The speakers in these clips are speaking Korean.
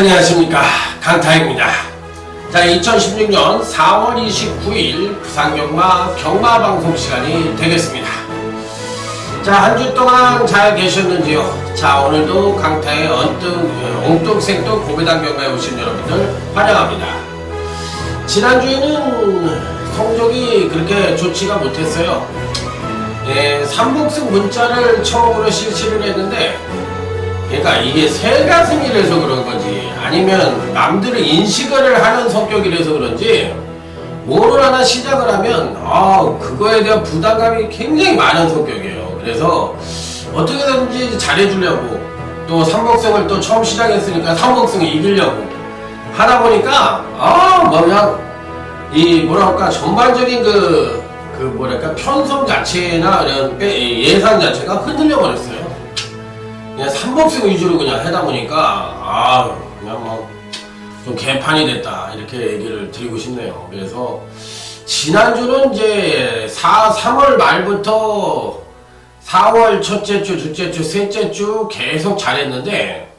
안녕하십니까, 강타입니다. 자, 2016년 4월 29일 부산경마 경마방송 시간이 되겠습니다. 자, 한 주 동안 잘 계셨는지요? 자, 오늘도 강타의 엉뚱생뚱 고배당 경마에 오신 여러분들 환영합니다. 지난주에는 성적이 그렇게 좋지가 못했어요. 삼복승 문자를 처음으로 실시를 했는데, 그러니까 이게 새가슴이라서 그런 건지 아니면 남들을 인식을 하는 성격이라서 그런지 뭐를 하나 시작을 하면 그거에 대한 부담감이 굉장히 많은 성격이에요. 그래서 어떻게든지 잘해주려고 또 삼복승을 또 처음 시작했으니까 삼복승을 이기려고 하다 보니까 그냥 뭐랄까 전반적인 뭐랄까 편성 자체나 이런 예상 자체가 흔들려 버렸어요. 그냥 삼복승 위주로 그냥 하다 보니까 그냥 좀 개판이 됐다 이렇게 얘기를 드리고 싶네요. 그래서 지난주는 이제 3월 말부터 4월 첫째 주, 둘째 주, 셋째 주 계속 잘했는데,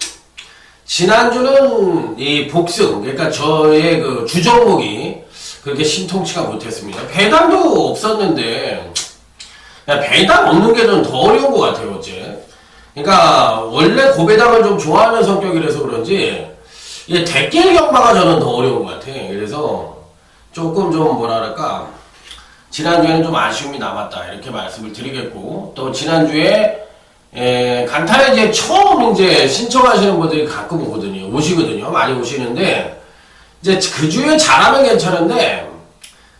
지난주는 이 복승, 그러니까 저의 그 주종목이 그렇게 신통치가 못했습니다. 배당도 없었는데, 배당 없는 게 좀 더 어려운 것 같아요, 어째. 그러니까 원래 고배당을 좀 좋아하는 성격이라서 그런지 이게 대길 경마가 저는 더 어려운 것 같아. 그래서 조금 좀 뭐랄까 지난주에는 좀 아쉬움이 남았다 이렇게 말씀을 드리겠고, 또 지난주에 간단히 이제 처음 이제 신청하시는 분들이 가끔 오시거든요. 많이 오시는데 이제 그 주에 잘하면 괜찮은데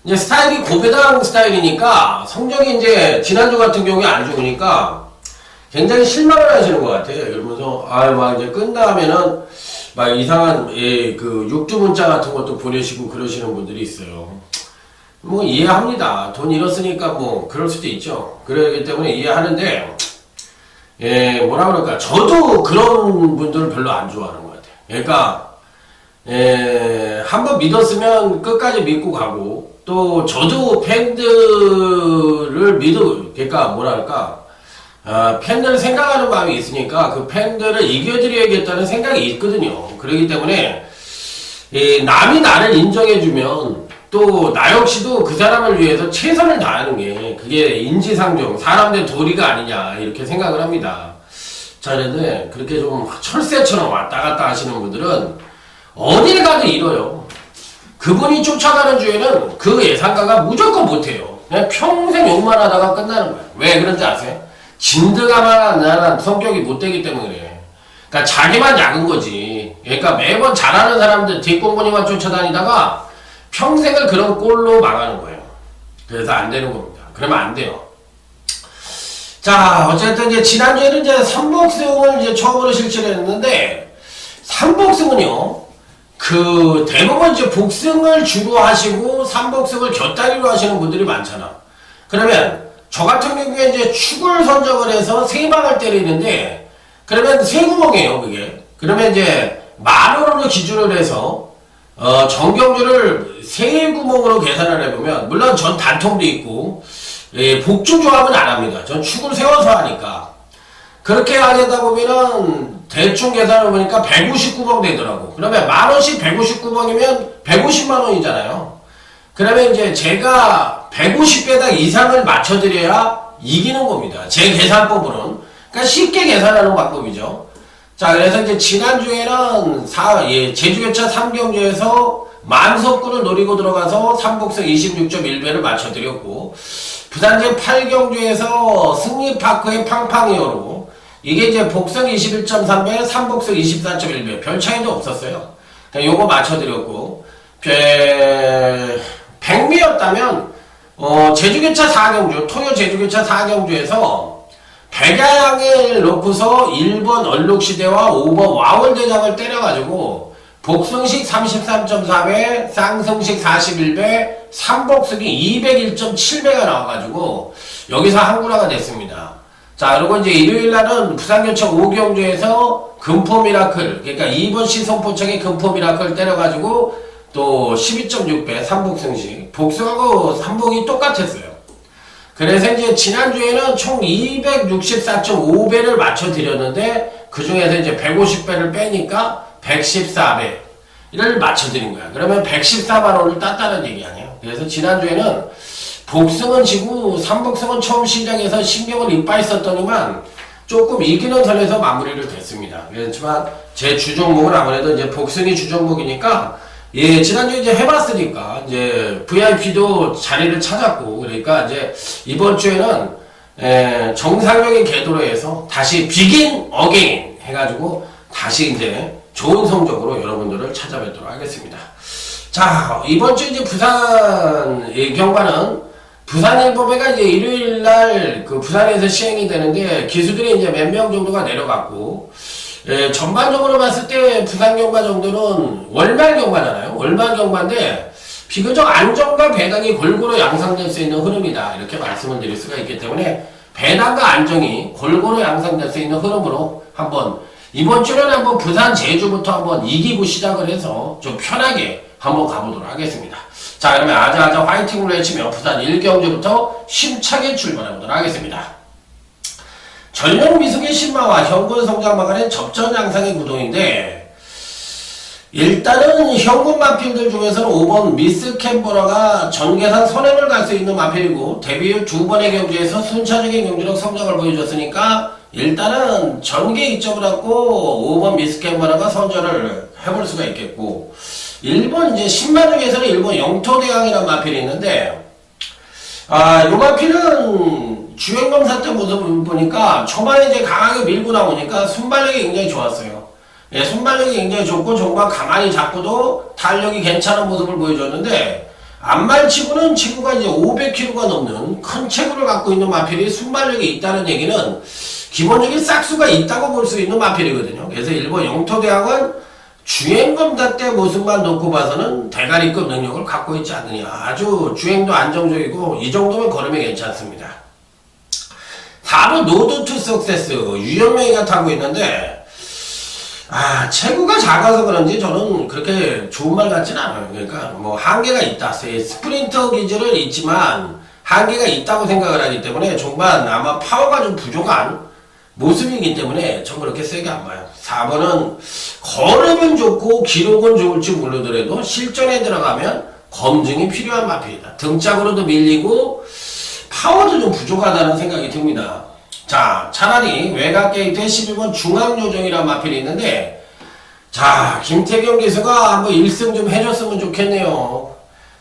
이제 스타일이 고배당 스타일이니까 성적이 이제 지난주 같은 경우에 안 좋으니까 굉장히 실망을 하시는 것 같아요. 그러면서, 막 이제 끝나면은, 막 이상한, 그 육두 문자 같은 것도 보내시고 그러시는 분들이 있어요. 뭐, 이해합니다. 돈 잃었으니까 뭐, 그럴 수도 있죠. 그러기 때문에 이해하는데, 뭐라 그럴까. 저도 그런 분들을 별로 안 좋아하는 것 같아요. 그러니까, 한번 믿었으면 끝까지 믿고 가고, 또 저도 팬들을 그러니까 뭐랄까. 팬들을 생각하는 마음이 있으니까 그 팬들을 이겨드려야겠다는 생각이 있거든요. 그렇기 때문에 남이 나를 인정해주면 또 나 역시도 그 사람을 위해서 최선을 다하는 게 그게 인지상정, 사람들 도리가 아니냐 이렇게 생각을 합니다. 자, 그런데 그렇게 좀 철새처럼 왔다 갔다 하시는 분들은 어딜 가도 잃어요. 그분이 쫓아가는 주에는 그 예상가가 무조건 못해요. 그냥 평생 욕만 하다가 끝나는 거예요. 왜 그런지 아세요? 진드가만 나는 성격이 못되기 때문에 그래. 그러니까 자기만 약은 거지. 그러니까 매번 잘하는 사람들 뒷공무니만 쫓아다니다가 평생을 그런 꼴로 망하는 거예요. 그래서 안 되는 겁니다. 그러면 안 돼요. 자, 어쨌든 이제 지난주에는 이제 삼복승을 이제 처음으로 실시를 했는데, 삼복승은요, 대부분 이제 복승을 주로 하시고 삼복승을 곁다리로 하시는 분들이 많잖아. 그러면 저 같은 경우에 이제 축을 선정을 해서 세 방을 때리는데, 그러면 세 구멍이에요, 그게. 그러면 이제 만원으로 기준을 해서, 정경주를 세 구멍으로 계산을 해보면, 물론 전 단통도 있고, 복주조합은 안 합니다. 전 축을 세워서 하니까. 그렇게 하려다 보면은, 대충 계산을 해보니까 159번 되더라고. 그러면 만원씩 159번이면 150만원이잖아요. 그러면 이제 제가 150배당 이상을 맞춰드려야 이기는 겁니다. 제 계산법으로는. 그러니까 쉽게 계산하는 방법이죠. 자, 그래서 이제 지난주에는 제주교차 3경주에서 만석구를 노리고 들어가서 삼복승 26.1배를 맞춰드렸고, 부산제 8경주에서 승리파크의 팡팡이어로 이게 이제 복승 21.3배, 삼복승 24.1배 별 차이도 없었어요. 그러니까 요거 맞춰드렸고, 백미였다면 제주교차 4경주, 토요 제주교차 4경주에서 백야양을 놓고서 1번 얼룩시대와 5번 와월대장을 때려가지고 복승식 33.4배, 쌍승식 41배, 삼복승이 201.7배가 나와가지고 여기서 한구라가 됐습니다. 자, 그리고 이제 일요일날은 부산교차 5경주에서 금포미라클, 그러니까 2번 시성포청의 금포미라클 때려가지고 또 12.6배 삼복승식, 복승하고 삼복이 똑같았어요. 그래서 이제 지난주에는 총 264.5배를 맞춰드렸는데 그 중에서 이제 150배를 빼니까 114배를 맞춰드린 거야. 그러면 114만원을 땄다는 얘기 아니에요. 그래서 지난주에는 복승은 지고 3복승은 처음 시작해서 신경을 이빠이 썼더니만 조금 이기는 선에서 마무리를 됐습니다. 그렇지만 제 주종목은 아무래도 이제 복승이 주종목이니까 예, 지난주에 이제 해봤으니까 이제 VIP도 자리를 찾았고 그러니까 이제 이번 주에는 정상적인 궤도로 해서 다시 비긴 어게인 해가지고 다시 이제 좋은 성적으로 여러분들을 찾아뵙도록 하겠습니다. 자, 이번 주 이제 부산 경마는 부산일보배가 이제 일요일날 그 부산에서 시행이 되는데 기수들이 이제 몇 명 정도가 내려갔고 전반적으로 봤을 때 부산 경마 정도는 월말 경마잖아요. 월말 경마인데 비교적 안정과 배당이 골고루 양상될 수 있는 흐름이다. 이렇게 말씀을 드릴 수가 있기 때문에 배당과 안정이 골고루 양상될 수 있는 흐름으로 한번 이번 주는 한번 부산 제주부터 한번 이기고 시작을 해서 좀 편하게 한번 가보도록 하겠습니다. 자, 그러면 아자아자 화이팅으로 외치며 부산 1경주부터 힘차게 출발해보도록 하겠습니다. 전력 미숙의 신마와 현금 성장만 가는 접전 양상의 구동인데 일단은 현금 마필들 중에서는 5번 미스 캠버러가 전계산 선행을 갈 수 있는 마필이고 데뷔 후 2번의 경주에서 순차적인 경주력 성장을 보여줬으니까 일단은 전개 이점을 갖고 5번 미스 캠버러가 선전을 해볼 수가 있겠고 1번 이제 10만 중에서는 1번 영토대왕이라는 마필이 있는데 요 마필은 주행검사 때 모습을 보니까 초반에 이제 강하게 밀고 나오니까 순발력이 굉장히 좋았어요. 예, 순발력이 굉장히 좋고 종반 가만히 잡고도 탄력이 괜찮은 모습을 보여줬는데 안말치고는 친구가 이제 500kg가 넘는 큰 체구를 갖고 있는 마필이 순발력이 있다는 얘기는 기본적인 싹수가 있다고 볼 수 있는 마필이거든요. 그래서 1번 영토대왕은 주행검사 때 모습만 놓고 봐서는 대가리급 능력을 갖고 있지 않느냐. 아주 주행도 안정적이고 이 정도면 걸음이 괜찮습니다. 4번 노드 투 석세스 유현명이가 타고 있는데 체구가 작아서 그런지 저는 그렇게 좋은 말 같진 않아요. 그러니까 뭐 한계가 있다. 스프린터 기질은 있지만 한계가 있다고 생각을 하기 때문에 종반 아마 파워가 좀 부족한 모습이기 때문에 전 그렇게 세게 안 봐요. 4번은 걸음은 좋고 기록은 좋을지 모르더라도 실전에 들어가면 검증이 필요한 마필이다. 등짝으로도 밀리고 파워도 좀 부족하다는 생각이 듭니다. 자, 차라리 외곽 게이트에 11번 중앙요정이라는 마필이 있는데 자, 김태경 기수가 한번 1승 좀 해줬으면 좋겠네요.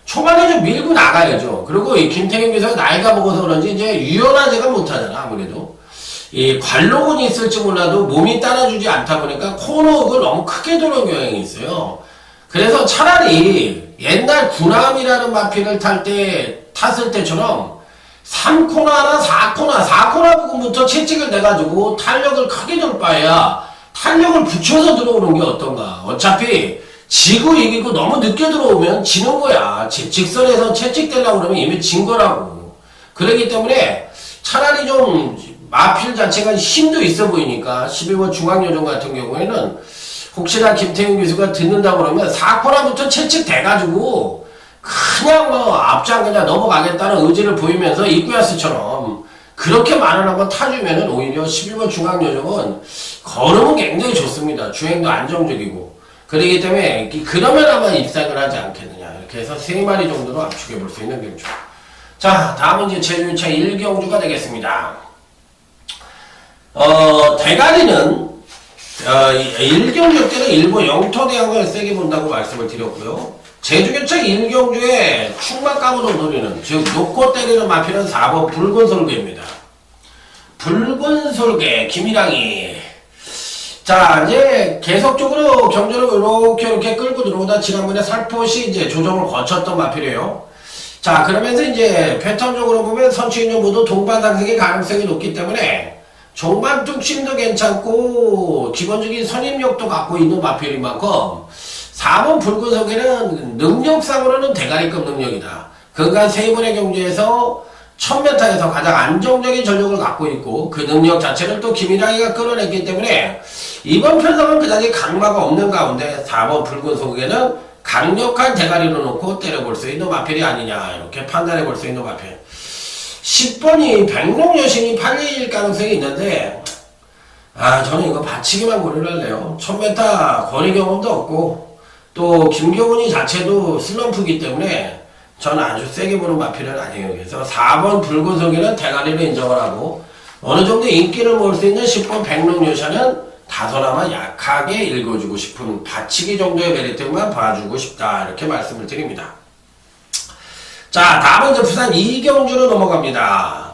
초반에 좀 밀고 나가야죠. 그리고 이 김태경 기수가 나이가 먹어서 그런지 이제 유연하지가 못하잖아. 아무래도 이 관록은 있을지 몰라도 몸이 따라주지 않다 보니까 코너업을 너무 크게 도는 경향이 있어요. 그래서 차라리 옛날 구남이라는 마필을 탔을 때처럼 3코너나 4코너 부분부터 채찍을 내가지고 탄력을 크게 줄 바에야 탄력을 붙여서 들어오는 게 어떤가. 어차피 지고 이기고 너무 늦게 들어오면 지는 거야. 직선에서 채찍되려고 그러면 이미 진 거라고. 그렇기 때문에 차라리 좀 마필 자체가 힘도 있어 보이니까 11번 중앙요정 같은 경우에는 혹시나 김태균 교수가 듣는다고 그러면 4코너부터 채찍 돼가지고 그냥 뭐 앞장 그냥 넘어가겠다는 의지를 보이면서 이꾸야스처럼 그렇게 말을 한번 타주면은 오히려 11번 중앙요정은 걸음은 굉장히 좋습니다. 주행도 안정적이고 그러기 때문에 그러면 아마 입상을 하지 않겠느냐. 이렇게 해서 3마리 정도로 압축해 볼 수 있는 경주. 자, 다음은 이제 제주차 1경주가 되겠습니다. 대가리는 1경주 때는 일본 영토대왕을 세게 본다고 말씀을 드렸고요. 제주교차 1경주에 충만 까무로 노리는 즉 놓고 때리는 마필은 4번 붉은 솔개입니다. 붉은 솔개 김일랑이 자 이제 계속적으로 경주를 이렇게 끌고 들어오다 지난번에 살포시 이제 조정을 거쳤던 마필이에요. 자 그러면서 이제 패턴적으로 보면 선취인용 모두 동반 상승의 가능성이 높기 때문에 종반 뚝심도 괜찮고 기본적인 선임력도 갖고 있는 마필인 만큼 4번 붉은 속에는 능력상으로는 대가리급 능력이다. 그간 3번의 경주에서 1000m에서 가장 안정적인 전력을 갖고 있고 그 능력 자체를 또 김일랑이가 끌어냈기 때문에 이번 편성은 그다지 강마가 없는 가운데 4번 붉은 속에는 강력한 대가리로 놓고 때려볼 수 있는 마필이 아니냐 이렇게 판단해 볼 수 있는 마필. 10번이 백롱여신이 821 가능성이 있는데 저는 이거 받치기만 고려를 할래요. 1000m 거리 경험도 없고, 또 김경훈이 자체도 슬럼프기 때문에 저는 아주 세게 보는 마필은 아니에요. 그래서 4번 붉은속이는 대가리를 인정을 하고, 어느 정도 인기를 모을 수 있는 10번 백록요샤는 다소나마 약하게 읽어주고 싶은 받치기 정도의 메리트만 봐주고 싶다. 이렇게 말씀을 드립니다. 자, 다음은 이제 부산 이경주로 넘어갑니다.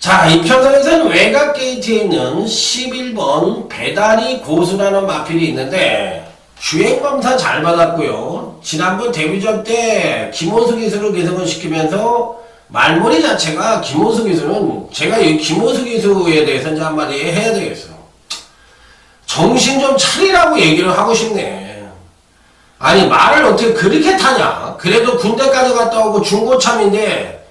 자, 이 편성에서는 외곽 게이트에 있는 11번 배다리 고수라는 마필이 있는데, 주행검사 잘 받았고요. 지난번 데뷔전 때 김호수 기수를 개성을 시키면서 말머리 자체가 김호수 기수는, 제가 이 김호수 기수에 대해서 이제 한마디 해야 되겠어요. 정신 좀 차리라고 얘기를 하고 싶네. 아니, 말을 어떻게 그렇게 타냐? 그래도 군대까지 갔다 오고 중고참인데,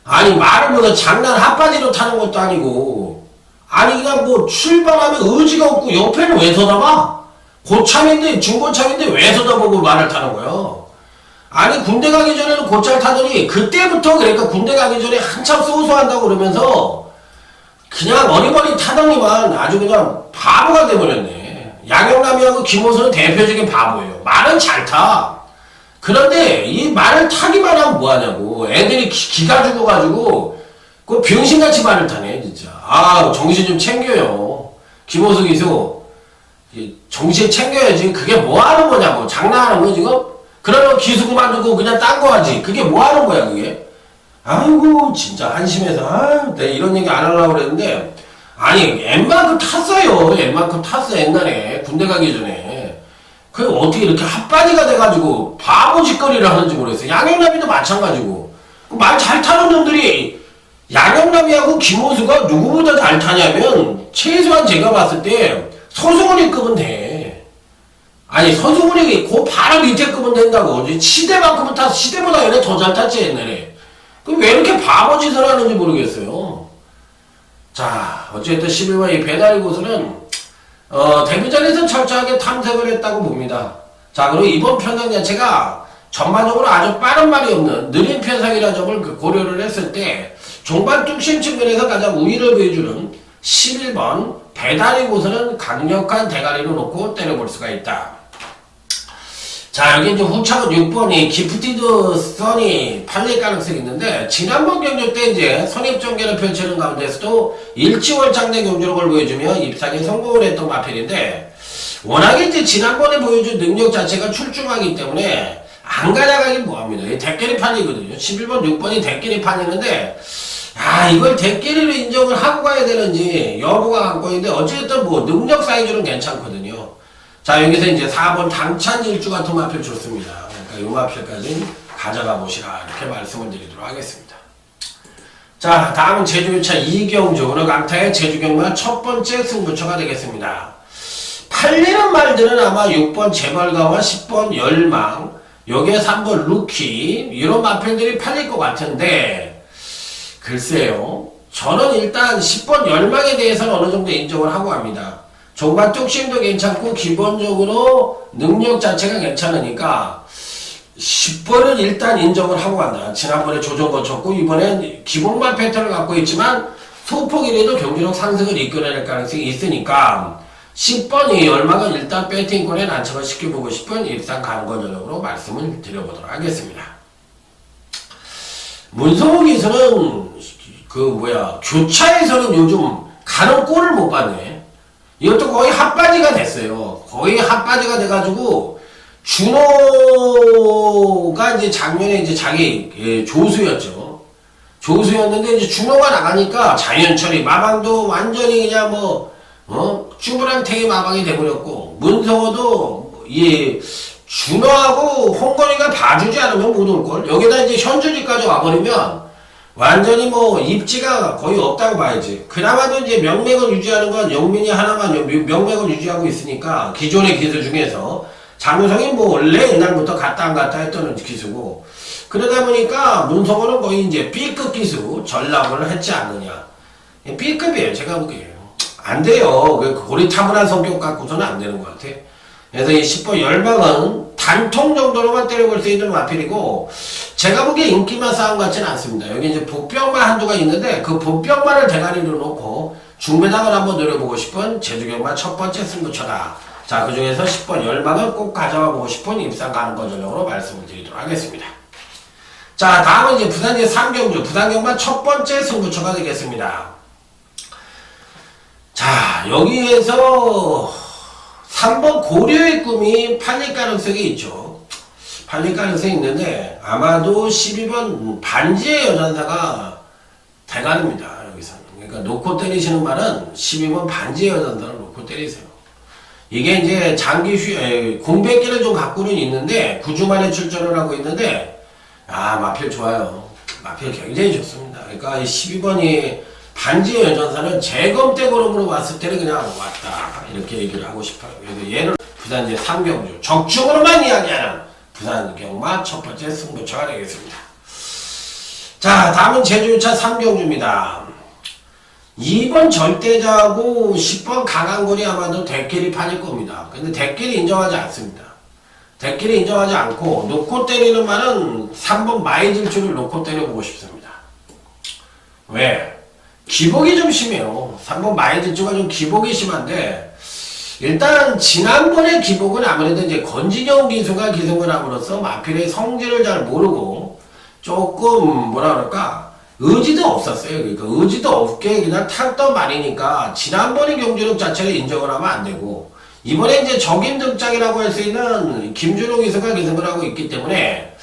아니, 말을 뭐 장난 핫바지로 타는 것도 아니고, 아니, 그냥 뭐 출발하면 의지가 없고 옆에는 왜 서다봐? 고참인데, 중고참인데 왜 서다보고 말을 타는 거예요? 아니, 군대 가기 전에는 고참 타더니, 그때부터 그러니까 군대 가기 전에 한참 쏘쏘한다고 그러면서, 그냥 어리버리 타더니만 아주 그냥 바보가 돼버렸네. 양영남이하고 김호수는 대표적인 바보예요. 말은 잘 타. 그런데 이 말을 타기만 하면 뭐하냐고. 애들이 기가 죽어가지고 그 병신같이 말을 타네 진짜. 정신 좀 챙겨요. 김호수 기수 정신 챙겨야지. 그게 뭐하는 거냐고. 장난하는 거 지금? 그러면 기수 그만두고 그냥 딴 거 하지. 그게 뭐하는 거야 그게? 아이고 진짜 한심해서 내가 이런 얘기 안 하려고 그랬는데, 아니 엠만큼 탔어요. 엠만큼 탔어 옛날에 군대 가기 전에. 그 어떻게 이렇게 핫바지가 돼가지고 바보 짓거리를 하는지 모르겠어요. 양영남이도 마찬가지고. 말 잘 타는 놈들이 양영남이하고 김호수가 누구보다 잘 타냐면, 최소한 제가 봤을 때 서승훈이급은 돼. 아니 서승훈이 그 바로 밑에 급은 된다고. 시대만큼은 탔어. 시대보다 얘네 더 잘 탔지 옛날에. 그럼 왜 이렇게 바보짓을 하는지 모르겠어요. 자, 어쨌든 11번 이 배다리 고수는 데뷔전에서 철저하게 탐색을 했다고 봅니다. 자, 그리고 이번 편성 자체가 전반적으로 아주 빠른 말이 없는 느린 편성이라는 점을 고려를 했을 때 종반 뚝심 측면에서 가장 우위를 보여주는 11번 배다리 고수는 강력한 대가리로 놓고 때려볼 수가 있다. 자, 여기 이제 후차가 6번이 기프티드 선이 팔릴 가능성이 있는데, 지난번 경주 때 이제 선입전개를 펼치는 가운데서도 일치월장된 경주력을 보여주며 입상에 성공을 했던 마필인데, 워낙에 이제 지난번에 보여준 능력 자체가 출중하기 때문에 안 가져가긴 뭐합니다. 대끼리 판이거든요. 11번, 6번이 대끼리 판이는데, 이걸 대끼리로 인정을 하고 가야 되는지 여부가 관건인데, 어쨌든 뭐 능력 사이즈는 괜찮거든요. 자, 여기서 이제 4번 당찬 일주 같은 마필 좋습니다. 그러니까 이 마필까지 가져가 보시라. 이렇게 말씀을 드리도록 하겠습니다. 자, 다음은 제주교차 이경주. 강타의 제주경마 첫 번째 승부처가 되겠습니다. 팔리는 말들은 아마 6번 재벌가와 10번 열망, 여기에 3번 루키, 이런 마필들이 팔릴 것 같은데, 글쎄요. 저는 일단 10번 열망에 대해서는 어느 정도 인정을 하고 합니다. 종반 뚝심도 괜찮고 기본적으로 능력 자체가 괜찮으니까 10번은 일단 인정을 하고 간다. 지난번에 조정 거쳤고 이번엔 기본만 패턴을 갖고 있지만 소폭이라도 경기력 상승을 이끌어낼 가능성이 있으니까 10번이 열망은 일단 배팅권에 난처를 시켜보고 싶은 일산 가는건 전력으로 말씀을 드려보도록 하겠습니다. 문성호 기수는 교차에서는 요즘 가는 꼴을 못 봤네. 이것도 거의 핫바지가 됐어요. 거의 핫바지가 돼가지고, 준호가 이제 작년에 이제 자기 조수였죠. 조수였는데 이제 준호가 나가니까 장현철이 마방도 완전히 그냥 쭈브랑탱이 마방이 돼버렸고, 문성호도 준호하고 홍건이가 봐주지 않으면 못 올걸. 여기다 이제 현준이까지 와버리면 완전히 입지가 거의 없다고 봐야지. 그나마도 이제 명맥을 유지하는 건 영민이 하나만 명맥을 유지하고 있으니까, 기존의 기수 중에서 장우성이 원래 옛날부터 갔다 안 갔다 했던 기수고, 그러다 보니까 문성호는 거의 이제 B급 기수 전락을 했지 않느냐. B급이에요, 제가 보기에요. 안 돼요. 고리타분한 성격 갖고서는 안 되는 것 같아. 그래서 이 10번 열망은 단통 정도로만 때려볼 수 있는 마필이고, 제가 보기에 인기만 싸움 같지는 않습니다. 여기 이제 복병만 한두가 있는데, 그 복병만을 대가리로 놓고 중배당을 한번 노려보고 싶은 제주경마 첫 번째 승부처다. 자, 그 중에서 10번 열망을 꼭 가져와 보고 싶은 입상 가능권 전형으로 말씀을 드리도록 하겠습니다. 자, 다음은 이제 부산 제3경주, 부산경마 첫 번째 승부처가 되겠습니다. 자, 여기에서 3번 고려의 꿈이 팔릴 가능성이 있죠. 팔릴 가능성이 있는데, 아마도 12번 반지의 여전사가 대가리입니다, 여기서는. 그러니까 놓고 때리시는 말은 12번 반지의 여전사를 놓고 때리세요. 이게 이제 공백기를 좀 갖고는 있는데, 9주 만에 출전을 하고 있는데, 마필 좋아요. 마필 굉장히 좋습니다. 그러니까 이 12번이 반지의 여전사는 재검대 걸음으로 왔을 때는 그냥 왔다. 이렇게 얘기를 하고 싶어요. 그래서 얘를 부산 제3경주, 적중으로만 이야기하는 부산경마 첫 번째 승부처가 되겠습니다. 자, 다음은 제주유차 3경주입니다. 2번 절대자하고 10번 강한골이 아마도 대끼리 팔릴 겁니다. 근데 대끼리 인정하지 않습니다. 대끼리 인정하지 않고 놓고 때리는 말은 3번 마이질주를 놓고 때려보고 싶습니다. 왜? 기복이 좀 심해요. 3번 마이질주가 좀 기복이 심한데, 일단 지난번에 기복은 아무래도 이제 권진영 기수가 기승을 함으로써 마필의 성질을 잘 모르고 조금 뭐라 그럴까 의지도 없었어요. 그러니까 의지도 없게 그냥 탔던 말이니까 지난번의 경주력 자체를 인정을 하면 안 되고, 이번에 이제 적임 등장이라고 할 수 있는 김준호 기수가 기승을 하고 있기 때문에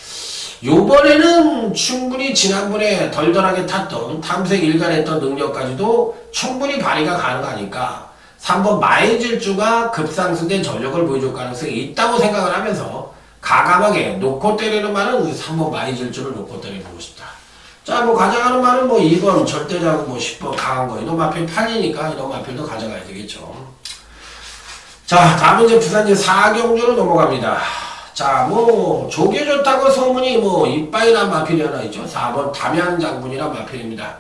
요번에는 충분히 지난번에 덜덜하게 탔던 탐색 일관했던 능력까지도 충분히 발휘가 가능하니까 3번 마이질주가 급상승된 전력을 보여줄 가능성이 있다고 생각을 하면서 가감하게 놓고 때리는 말은 3번 마이질주를 놓고 때려보고 싶다. 자, 뭐 가져가는 말은 뭐 2번 절대자고 뭐 10번 강한 거 이런 마필 팔리니까 이런 마필도 가져가야 되겠죠. 자, 다음은 이제 부산 이제 4경주로 넘어갑니다. 자, 뭐 조개 좋다고 소문이 뭐 이빠이란 마필이 하나 있죠. 4번 담양장군이란 마필입니다.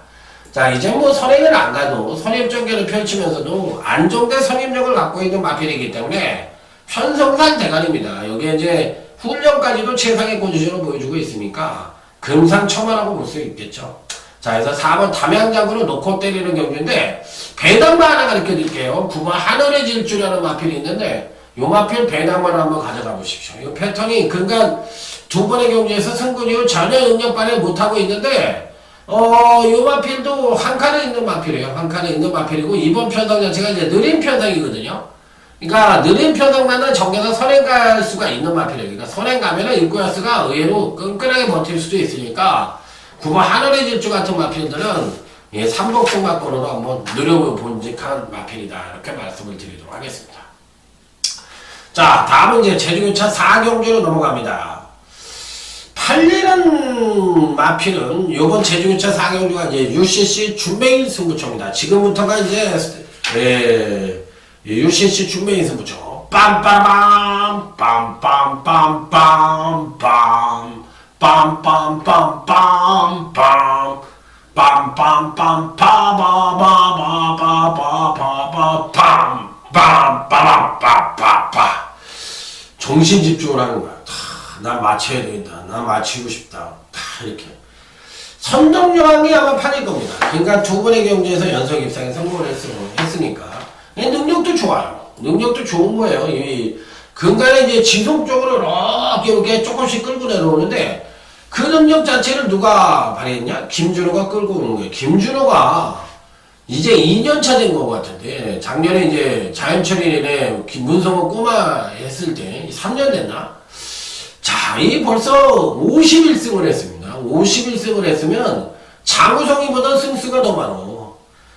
자, 이제 뭐 선행을 안 가도 선임전개를 펼치면서도 안정된 선임력을 갖고 있는 마필이기 때문에 편성산 대가리입니다. 여기에 이제 훈련까지도 최상의 포지션을 보여주고 있으니까 금상첨화라고 볼 수 있겠죠. 자, 그래서 4번 담양장군을 놓고 때리는 경주인데, 배당만 하나 가르쳐 드릴게요. 9번 하늘의 질주라는 마필이 있는데, 요 마필 배당만 한번 가져가 보십시오. 이 패턴이 그간 두 번의 경주에서 승군 이후 전혀 능력 발휘를 못하고 있는데, 요 마필도 한 칸에 있는 마필이에요. 한 칸에 있는 마필이고, 이번 편성 자체가 이제 느린 편성이거든요. 그러니까 느린 편성만은 정계가 선행 갈 수가 있는 마필이에요. 그러니까 선행 가면은 입구야수가 의외로 끈끈하게 버틸 수도 있으니까, 9번 하늘의 질주 같은 마필들은 예, 삼복승마권으로 한번 누려본직한 마필이다. 이렇게 말씀을 드리도록 하겠습니다. 자, 다음은 이제 제주교차 4경주로 넘어갑니다. 팔리는 마필은 요번 제주교차 4경주가 이제 UCC 준매일 승부처입니다. 지금부터가 이제 UCC 준매일 승부처. 빰빠밤 빰빰빰빰빰빰 빰빰빰빰빰 빰빰빰 파바바바바바바밤 빰빰빰빰빰 정신 집중을 하는 거야. 나 맞춰야 되겠다. 나 맞추고 싶다. 다 이렇게 선정요한이 아마 팔릴 겁니다. 그러니까 두 번의 경주에서 연속 입상에 성공을 했으니까 능력도 좋아요. 능력도 좋은 거예요. 이 근간에 이제 지속적으로 이렇게 조금씩 끌고 내려오는데, 그 능력 자체를 누가 발휘했냐? 김준호가 끌고 오는 거예요. 김준호가 이제 2년차 된 것 같은데, 작년에 이제 자연철인의 문성호 꼬마 했을 때 3년 됐나? 자, 이 벌써 51승을 했습니다. 51승을 했으면 장우성이보다 승수가 더 많어.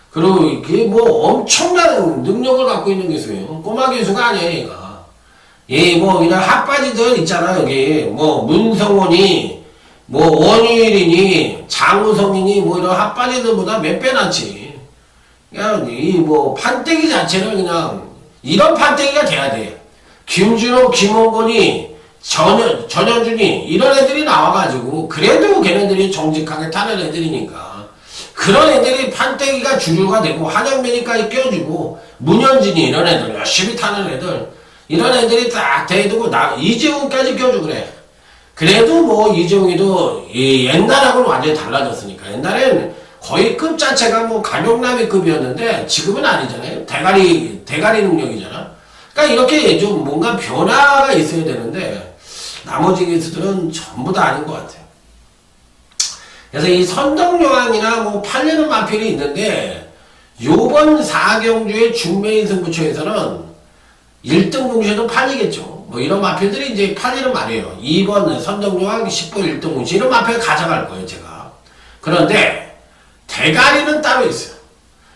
그리고 이게 뭐 엄청난 능력을 갖고 있는 기수예요. 꼬마 기수가 아니에요, 얘가. 예, 뭐 이런 핫바지들 있잖아. 여기 뭐 문성원이 뭐 원유일이니 장우성이니 뭐 이런 핫바지들보다 몇 배 낫지. 그냥 이 뭐 판때기 자체를 그냥 이런 판때기가 돼야 돼. 김준호, 김원곤이 전현준이 이런 애들이 나와가지고 그래도 걔네들이 정직하게 타는 애들이니까 그런 애들이 판때기가 주류가 되고 한영민이까지 껴주고 문현진이 이런 애들 열심히 타는 애들 이런 애들이 딱 대두고 이재훈까지 껴주고 그래. 그래도 뭐 이재훈이도 옛날하고는 완전히 달라졌으니까 옛날엔 거의 급 자체가 뭐 강용남이급이었는데 지금은 아니잖아요. 대가리 능력이잖아. 그러니까 이렇게 좀 뭔가 변화가 있어야 되는데 나머지 기수들은 전부 다 아닌 것 같아요. 그래서 이 선덕여왕이나 뭐 팔리는 마필이 있는데 요번 4경주의 중매인 승부처에서는 1등 공시도 팔리겠죠. 뭐 이런 마필들이 이제 팔리는 말이에요. 2번 선덕여왕 10번 1등 공시 이런 마필 가져갈 거예요 제가. 그런데 대가리는 따로 있어요.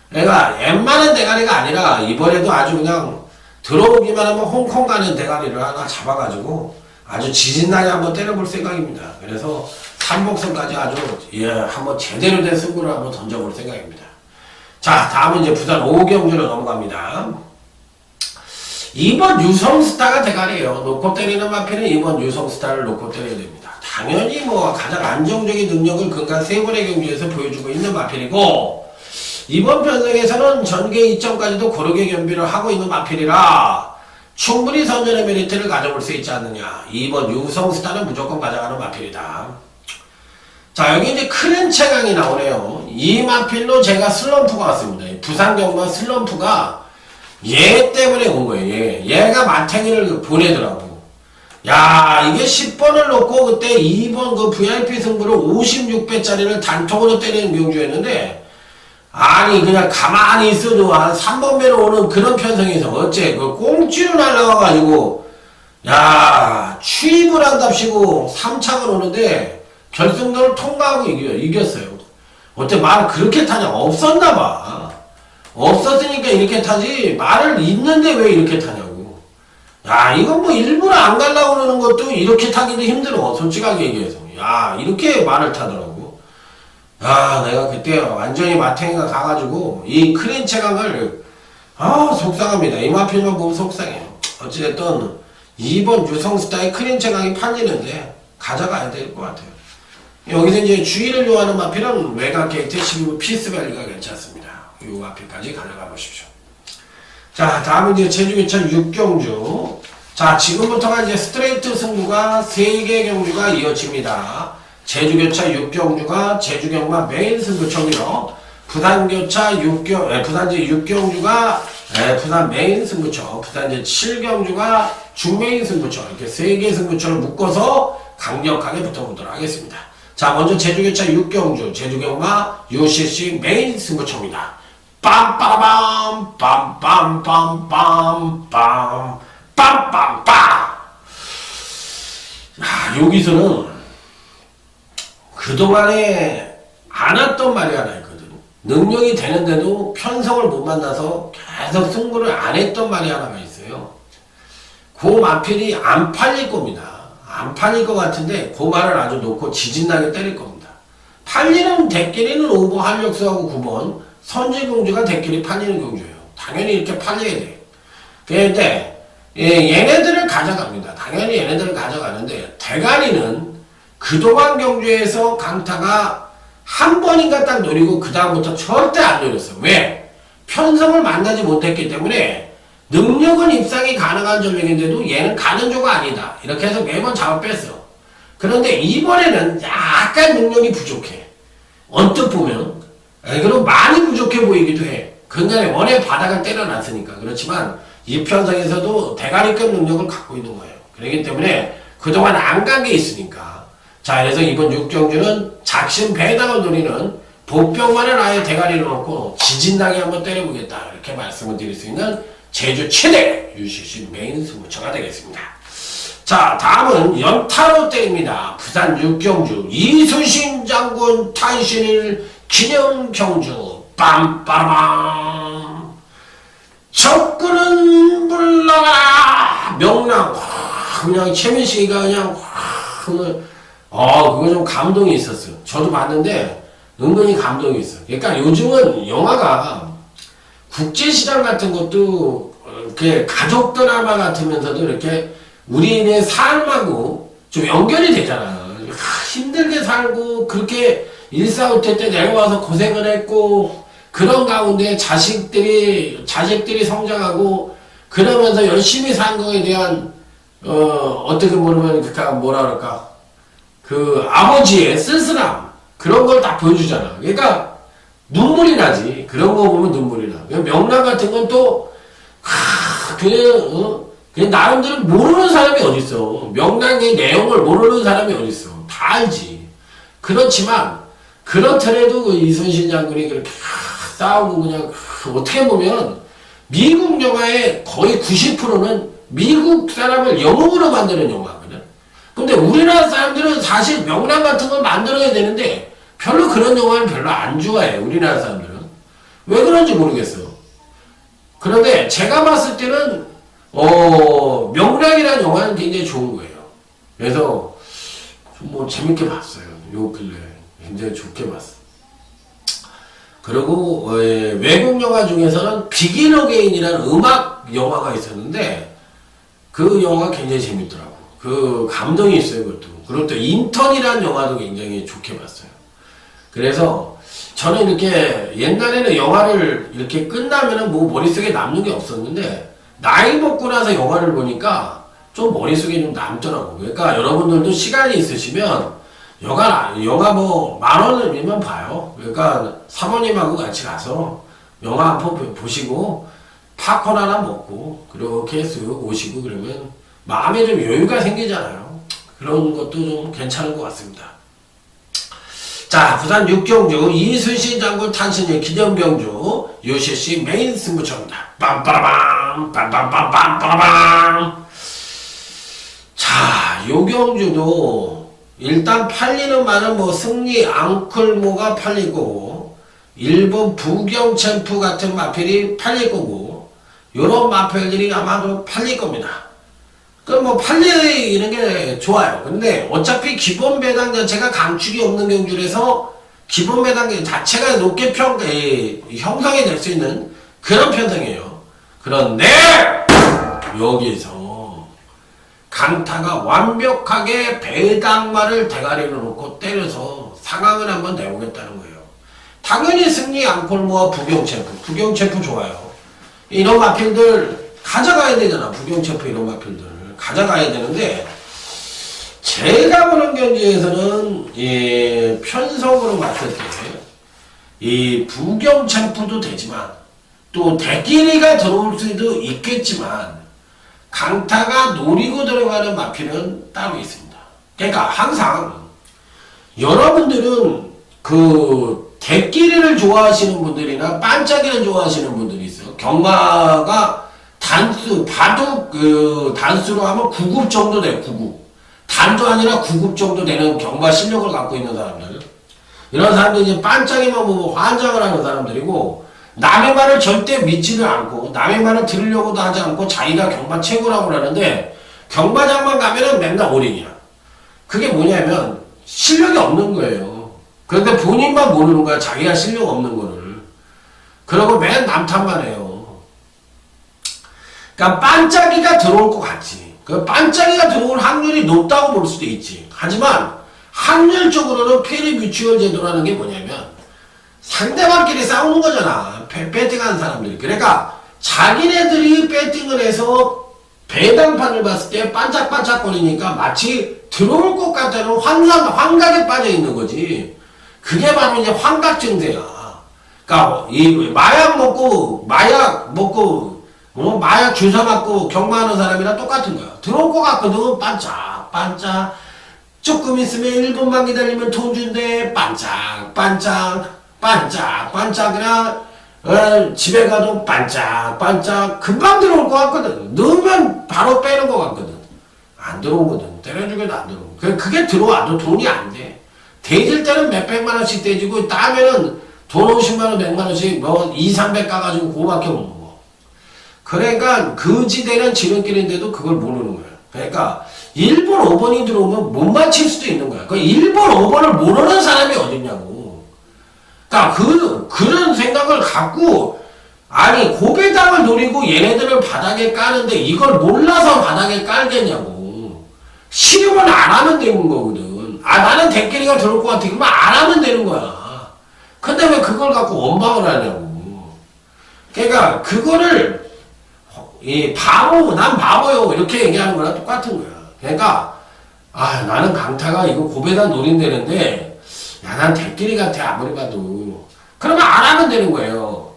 그러니까 웬만한 대가리가 아니라 이번에도 아주 그냥 들어오기만 하면 홍콩 가는 대가리를 하나 잡아가지고 아주 지진나게 한번 때려볼 생각입니다. 그래서 삼복선까지 아주 한번 제대로 된 승부를 한번 던져볼 생각입니다. 자, 다음은 이제 부산 5경주로 넘어갑니다. 2번 유성스타가 대가리예요. 놓고 때리는 마필은 2번 유성스타를 놓고 때려야 됩니다. 당연히 뭐 가장 안정적인 능력을 근간 3번의 경주에서 보여주고 있는 마필이고 이번 편성에서는 전개 2점까지도 고르게 겸비를 하고 있는 마필이라 충분히 선전의 메리트를 가져볼 수 있지 않느냐. 2번 유성스타는 무조건 가져가는 마필이다. 자, 여기 이제 크렌체강이 나오네요. 이 마필로 제가 슬럼프가 왔습니다. 부산경마 슬럼프가 얘 때문에 온 거예요. 얘가 마탱이를 보내더라고. 야, 이게 10번을 놓고 그때 2번 그 VIP 승부를 56배짜리를 단톡으로 때리는 경주였는데 아니 그냥 가만히 있어도 한 3번 배로 오는 그런 편성에서 어째 그 꽁찌로 날라와가지고 야 취입을 한답시고 3착을 오는데 결승전을 통과하고 이겼어요. 어째 말을 그렇게 타냐? 없었나봐. 없었으니까 이렇게 타지 말을 있는데 왜 이렇게 타냐고. 야 이건 뭐 일부러 안 가려고 그러는 것도 이렇게 타기도 힘들어. 솔직하게 얘기해서. 야 이렇게 말을 타더라고. 아, 내가 그때 완전히 마탱이가 가가지고, 이 크렌체강을, 속상합니다. 이 마필만 보면 속상해요. 어찌됐든, 2번 유성스타의 크렌체강이 팔리는데, 가져가야 될 것 같아요. 여기서 이제 주의를 요하는 마필은 외곽 게이트 12부 피스밸리가 괜찮습니다. 이 마필까지 가져가 보십시오. 자, 다음은 이제 제주교천 6경주. 자, 지금부터가 이제 스트레이트 승부가 3개 경주가 이어집니다. 제주교차 6경주가 제주경마 메인 승부처고요. 부산교차 6경, 부산제 6경주가 부산 메인 승부처, 부산제 7경주가 중메인 승부처, 이렇게 3개 승부처를 묶어서 강력하게 붙어보도록 하겠습니다. 자, 먼저 제주교차 6경주, 제주경마 UCC 메인 승부처입니다. 빰빠라밤, 빰빰빰빰빰빰, 빰빰빰! 여기서는 그동안에 안 왔던 말이 하나 있거든. 능력이 되는데도 편성을 못 만나서 계속 승부를 안 했던 말이 하나가 있어요. 그 마필이 안 팔릴 겁니다. 안 팔릴 것 같은데 그 말을 아주 놓고 지진나게 때릴 겁니다. 팔리는 대끼리는 5번 한력수하고 9번 선지공주가 대끼리 팔리는 경주예요. 당연히 이렇게 팔려야 돼요. 그런데 얘네들을 가져갑니다. 당연히 얘네들을 가져가는데 대가리는 그동안 경주에서 강타가 한 번인가 딱 노리고 그 다음부터 절대 안 노렸어. 왜? 편성을 만나지 못했기 때문에 능력은 입상이 가능한 전력인데도 얘는 가는 조가 아니다. 이렇게 해서 매번 잡아 뺐어. 그런데 이번에는 약간 능력이 부족해. 언뜻 보면. 그럼 많이 부족해 보이기도 해. 근간에 원의 바닥을 때려놨으니까. 그렇지만 이 편성에서도 대가리급 능력을 갖고 있는 거예요. 그렇기 때문에 그동안 안 간 게 있으니까. 자, 그래서 이번 6경주는 작심 배당을 노리는 복병만을 아예 대가리를 놓고 지진나게 한번 때려보겠다. 이렇게 말씀을 드릴 수 있는 제주 최대 UCC 메인 승부처가 되겠습니다. 자, 다음은 연타로 때립니다. 부산 6경주 이순신 장군 탄신일 기념 경주 빰빠라밤 적군은 물러가라 명랑 그냥 최민식이가 그냥 그거 좀 감동이 있었어요. 저도 봤는데 은근히 감동이 있어요. 그러니까 요즘은 영화가 국제시장 같은 것도 이렇게 가족 드라마 같으면서도 이렇게 우리의 삶하고 좀 연결이 되잖아. 힘들게 살고 그렇게 일사후퇴 때 내려와서 고생을 했고 그런 가운데 자식들이 성장하고 그러면서 열심히 산 거에 대한 어떻게 보면 그니까 뭐라 그럴까 그 아버지의 쓸쓸함 그런 걸 다 보여주잖아. 그러니까 눈물이 나지. 그런 거 보면 눈물이 나. 명랑 같은 건 또, 그냥 나름대로 모르는 사람이 어딨어. 명랑의 내용을 모르는 사람이 어딨어. 다 알지. 그렇지만, 그렇더라도 그 이순신 장군이 그렇게 싸우고 그냥, 어떻게 보면, 미국 영화의 거의 90%는 미국 사람을 영웅으로 만드는 영화거든. 근데 우리나라 사람들은 사실 명랑 같은 걸 만들어야 되는데, 별로 그런 영화는 별로 안 좋아해. 우리나라 사람들은. 왜 그런지 모르겠어. 그런데 제가 봤을 때는 명랑이라는 영화는 굉장히 좋은 거예요. 그래서 뭐 재밌게 봤어요. 요 근래 굉장히 좋게 봤어. 그리고 외국 영화 중에서는 비긴 어게인이라는 음악 영화가 있었는데 그 영화 굉장히 재밌더라고. 그 감동이 있어요. 그리고 또 인턴이라는 영화도 굉장히 좋게 봤어요. 그래서 저는 이렇게 옛날에는 영화를 이렇게 끝나면은 뭐 머릿속에 남는 게 없었는데 나이 먹고 나서 영화를 보니까 좀 머릿속에 좀 남더라고. 그러니까 여러분들도 시간이 있으시면 영화 뭐 10,000원이면 봐요. 그러니까 사모님하고 같이 가서 영화 한 번 보시고 팝콘 하나 먹고 그렇게 쓱 오시고 그러면 마음에 좀 여유가 생기잖아요. 그런 것도 좀 괜찮은 것 같습니다. 자, 부산 육경주 이순신 장군 탄신일 기념병주 UCC 메인 승부처입니다. 빰빠라밤 빰빰빰빰빠라밤. 자, 요경주도 일단 팔리는 말은 뭐 승리 앙클모가 팔릴 거고 일본 부경 챔프 같은 마필이 팔릴 거고 요런 마필들이 아마도 팔릴 겁니다. 그럼 뭐 팔리는 게 좋아요. 근데 어차피 기본 배당 자체가 강축이 없는 경주라서 기본 배당 자체가 높게 형성이 될 수 있는 그런 편성이에요. 그런데 여기서 강타가 완벽하게 배당말을 대가리로 놓고 때려서 상황을 한번 내보겠다는 거예요. 당연히 승리 앙콜모와 부경챔프 좋아요. 이런 마필들 가져가야 되잖아. 부경챔프 이런 마필들 가져가야 되는데 제가 보는 경기에서는 편성으로 봤을 때 이 부경 챔프도 되지만 또 대끼리가 들어올 수도 있겠지만 강타가 노리고 들어가는 마필은 따로 있습니다. 그러니까 항상 여러분들은 그 대끼리를 좋아하시는 분들이나 반짝이를 좋아하시는 분들이 있어요. 경마가 단수, 바둑, 단수로 하면 9급 정도 돼요, 9급. 단도 아니라 9급 정도 되는 경마 실력을 갖고 있는 사람들. 이런 사람들이 이제 반짝이만 보고 환장을 하는 사람들이고, 남의 말을 절대 믿지를 않고, 남의 말을 들으려고도 하지 않고, 자기가 경마 최고라고 하는데, 경마장만 가면은 맨날 올인이야. 그게 뭐냐면, 실력이 없는 거예요. 그런데 본인만 모르는 거야, 자기가 실력 없는 거를. 그러고 맨 남탓만 해요. 그러니까 반짝이가 들어올 것 같지. 그 반짝이가 들어올 확률이 높다고 볼 수도 있지. 하지만 확률적으로는 페리 뮤추얼 제도라는 게 뭐냐면 상대방끼리 싸우는 거잖아. 배팅하는 사람들이. 그러니까 자기네들이 배팅을 해서 배당판을 봤을 때 반짝반짝거리니까 마치 들어올 것 같다는 환각에 빠져 있는 거지. 그게 바로 이제 환각 증세야. 그러니까 이 마약 먹고 마약 주사 맞고 경마하는 사람이랑 똑같은 거야. 들어올 것 같거든. 반짝. 조금 있으면 1분만 기다리면 돈 준대. 반짝. 그냥, 집에 가도 반짝. 금방 들어올 것 같거든. 넣으면 바로 빼는 것 같거든. 안 들어오거든. 때려주게도 안 들어오고. 그게 들어와도 돈이 안 돼. 대질 때는 몇백만원씩 대지고, 따면은 돈 50만원, 100만원씩 뭐 2, 300 까가지고 그거밖에 못 먹어. 그러니까 그 지대는 지름길인데도 그걸 모르는 거야. 그러니까 1번, 5번이 들어오면 못 맞힐 수도 있는 거야. 그 1번, 5번을 모르는 사람이 어딨냐고. 그러니까 그런 생각을 갖고 아니 고배당을 노리고 얘네들을 바닥에 까는데 이걸 몰라서 바닥에 깔겠냐고. 실험을 안 하면 되는 거거든. 나는 대끼리가 들어올 것 같아. 그러면 안 하면 되는 거야. 근데 왜 그걸 갖고 원망을 하냐고. 그러니까 그거를 난 바보요. 이렇게 얘기하는 거랑 똑같은 거야. 그러니까, 나는 강타가 이거 고배당 노린다는데, 난 대끼리 같아. 아무리 봐도. 그러면 안 하면 되는 거예요.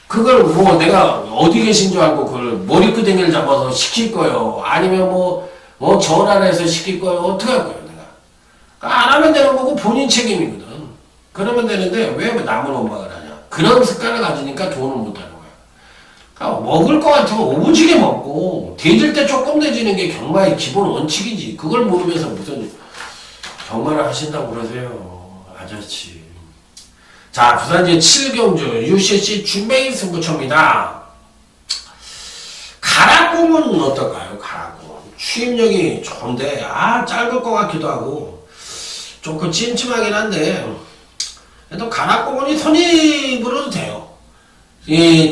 그걸 뭐 내가 어디 계신 줄 알고 그걸 머리끄댕이를 잡아서 시킬 거예요. 아니면 뭐 전화를 해서 시킬 거예요. 어떻게 할 거예요, 내가. 그러니까 안 하면 되는 거고 본인 책임이거든. 그러면 되는데 왜 남은 원망을 하냐. 그런 습관을 가지니까 돈을 못 하는 거야. 그러니까 먹을 거 같으면 오부지게 먹고 대질 때 조금 대지는 게 경마의 기본 원칙이지. 그걸 모르면서 무슨 경마를 하신다고 그러세요, 아저씨. 자, 부산제 7경주 UCC 준메인 승부처입니다. 가락공은 어떨까요? 가락공. 추임력이 좋은데, 짧을 것 같기도 하고, 조금 찜찜하긴 한데, 또 가락공원이 선입으로도 돼요.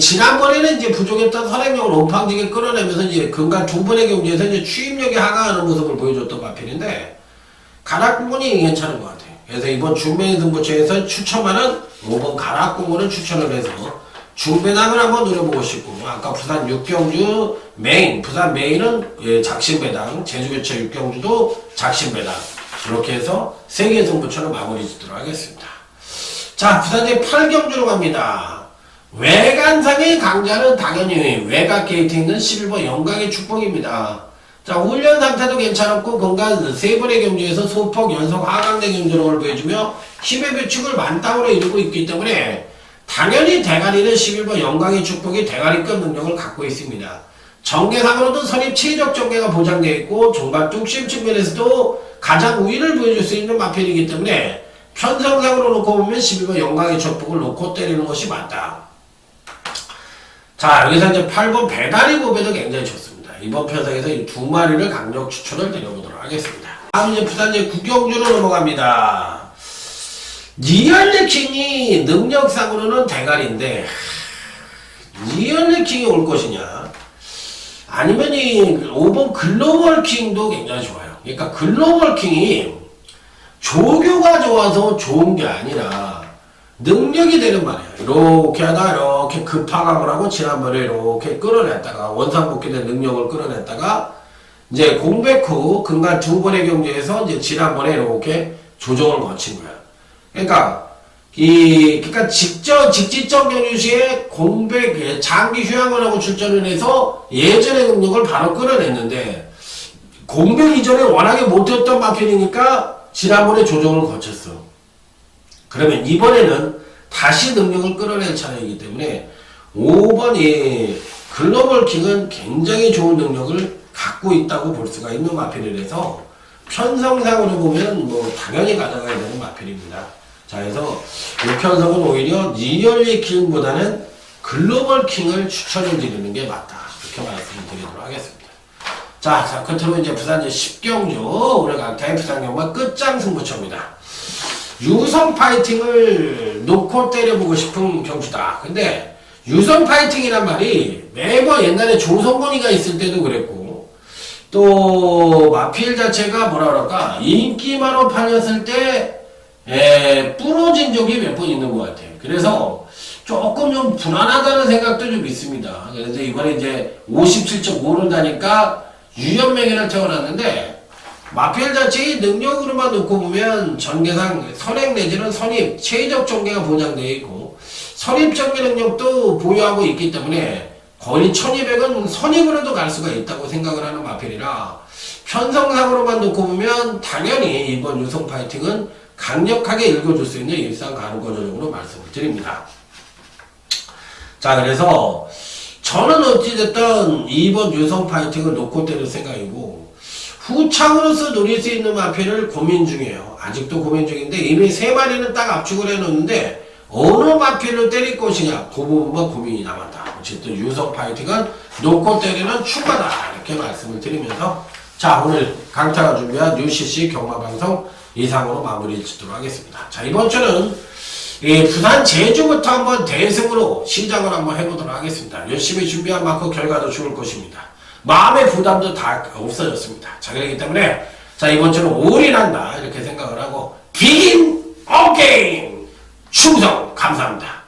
지난번에는 이제 부족했던 선행력을 온팡지게 끌어내면서 이제 근간 두 번의 경기에서 이제 추임력이 하강하는 모습을 보여줬던 마필인데, 가락공원이 괜찮은 것 같아요. 그래서 이번 준메인 승부처에서 추첨하는 5번 가락공원을 추천을 해서 중배당을 한번 노려보고 싶고, 아까 부산 6경주 메인, 부산 메인은 작심배당, 제주교체 6경주도 작심배당, 이렇게 해서 3개 승부처를 마무리 짓도록 하겠습니다. 자, 부산제 8경주로 갑니다. 외관상의 강자는 당연히 외곽 게이트에 있는 11번 영광의 축복입니다. 자, 훈련 상태도 괜찮았고 건강 3번의 경주에서 소폭 연속 하강대 경주력을 보여주며 힘의 비축을 만땅으로 이루고 있기 때문에 당연히 대가리는 11번 영광의 축복이 대가리급 능력을 갖고 있습니다. 전개상으로도 선입 최적 전개가 보장되어 있고 종합 뚝심 측면에서도 가장 우위를 보여줄 수 있는 마필이기 때문에 편성상으로 놓고 보면 11번 영광의 축복을 놓고 때리는 것이 맞다. 자, 여기서 이제 8번 배다리 보배도 굉장히 좋습니다. 이번 편성에서 이 2마리를 강력 추천을 드려보도록 하겠습니다. 다음 이제 부산제 9경주로 넘어갑니다. 니얼레킹이 능력상으로는 대가리인데, 니얼레킹이 올 것이냐, 아니면 이 5번 글로벌킹도 굉장히 좋아요. 그러니까 글로벌킹이 조교가 좋아서 좋은 게 아니라 능력이 되는 말이에요. 이렇게 하다 이렇게 급하강을 하고 지난번에 이렇게 끌어냈다가 원상복귀된 능력을 끌어냈다가 이제 공백 후 근간 2번의 경기에서 이제 지난번에 이렇게 조정을 거친 거야. 그러니까 그러니까 직지적 경유 시에 공백 장기 휴양을 하고 출전을 해서 예전의 능력을 바로 끌어냈는데 공백 이전에 워낙에 못했던 마필이니까 지난번에 조정을 거쳤어. 그러면 이번에는 다시 능력을 끌어낼 차례이기 때문에 5번 글로벌 킹은 굉장히 좋은 능력을 갖고 있다고 볼 수가 있는 마필이라서 편성상으로 보면 뭐 당연히 가져가야 되는 마필입니다. 자, 그래서 이 편성은 오히려 니얼리 킹보다는 글로벌 킹을 추천을 드리는 게 맞다. 이렇게 말씀드리도록 하겠습니다. 자, 끝으로 이제 부산제 10경주 오늘 강타의 부산경마 끝장 승부처입니다. 유성 파이팅을 놓고 때려보고 싶은 경주다. 근데 유성 파이팅이란 말이 매번 옛날에 조성건이가 있을 때도 그랬고 또 마필 자체가 뭐라 그럴까 인기만으로 팔렸을 때 부러진 적이 몇 번 있는 것 같아요. 그래서 조금 좀 불안하다는 생각도 좀 있습니다. 그래서 이번에 이제 57.5를 다니까 유연맹이를 태어났는데 마필 자체의 능력으로만 놓고 보면 전개상 선행 내지는 선입, 최적 전개가 보장되어 있고 선입 전개 능력도 보유하고 있기 때문에 거의 1200은 선입으로도 갈 수가 있다고 생각을 하는 마필이라 편성상으로만 놓고 보면 당연히 이번 유성 파이팅은 강력하게 읽어줄 수 있는 일상 가능거저적으로 말씀을 드립니다. 자, 그래서 저는 어찌됐든 이번 유성 파이팅을 놓고 때릴 생각이고 후창으로서 노릴 수 있는 마필을 고민 중이에요. 아직도 고민 중인데 이미 3마리는 딱 압축을 해놓는데 어느 마필로 때릴 것이냐 그 부분만 고민이 남았다. 어쨌든 유성 파이팅은 놓고 때리는 충분하다. 이렇게 말씀을 드리면서 자, 오늘 강타가 준비한 UCC 경마방송 이상으로 마무리 짓도록 하겠습니다. 자, 이번 주는 부산 제주부터 한번 대승으로 시작을 한번 해보도록 하겠습니다. 열심히 준비한 만큼 결과도 좋을 것입니다. 마음의 부담도 다 없어졌습니다. 자, 그렇기 때문에 자, 이번 주는 올인한다 이렇게 생각을 하고 비긴 어게인 충성 감사합니다.